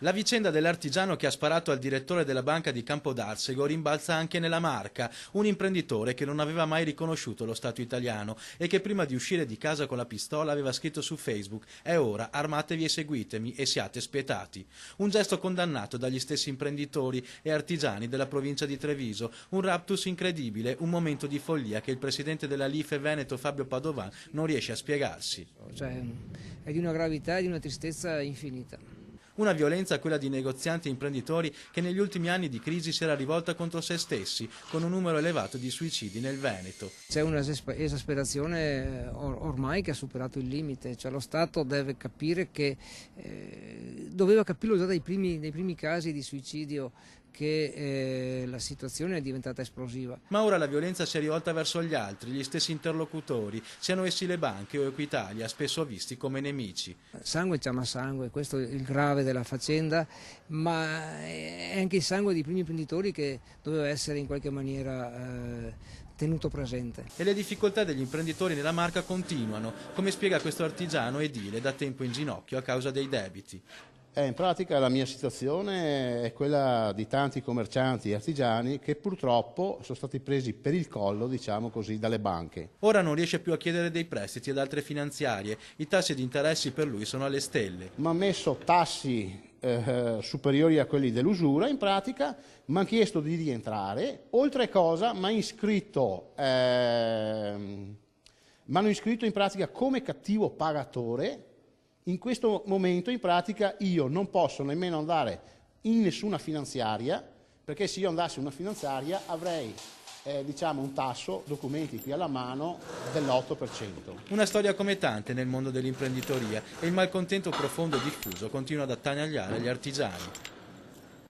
La vicenda dell'artigiano che ha sparato al direttore della banca di Campodarsego rimbalza anche nella Marca, un imprenditore che non aveva mai riconosciuto lo Stato italiano e che prima di uscire di casa con la pistola aveva scritto su Facebook: «È ora, armatevi e seguitemi e siate spietati». Un gesto condannato dagli stessi imprenditori e artigiani della provincia di Treviso, un raptus incredibile, un momento di follia che il presidente della Life Veneto Fabio Padovan non riesce a spiegarsi. Cioè, è di una gravità e di una tristezza infinita. Una violenza, quella di negozianti e imprenditori, che negli ultimi anni di crisi si era rivolta contro se stessi, con un numero elevato di suicidi nel Veneto. C'è un'esasperazione ormai che ha superato il limite, cioè lo Stato deve capire che, doveva capirlo già dai primi casi di suicidio, che la situazione è diventata esplosiva. Ma ora la violenza si è rivolta verso gli altri, gli stessi interlocutori, siano essi le banche o Equitalia, spesso visti come nemici. Sangue chiama sangue, questo è il grave della faccenda, ma è anche il sangue dei primi imprenditori che doveva essere in qualche maniera tenuto presente. E le difficoltà degli imprenditori nella Marca continuano, come spiega questo artigiano edile da tempo in ginocchio a causa dei debiti. In pratica la mia situazione è quella di tanti commercianti e artigiani che purtroppo sono stati presi per il collo, diciamo così, dalle banche. Ora non riesce più a chiedere dei prestiti ad altre finanziarie, i tassi di interessi per lui sono alle stelle. Mi ha messo tassi superiori a quelli dell'usura, in pratica mi ha chiesto di rientrare, oltre cosa mi hanno iscritto in pratica come cattivo pagatore. In questo momento in pratica io non posso nemmeno andare in nessuna finanziaria, perché se io andassi in una finanziaria avrei diciamo un tasso, documenti qui alla mano, dell'8%. Una storia come tante nel mondo dell'imprenditoria, e il malcontento profondo e diffuso continua ad attanagliare gli artigiani.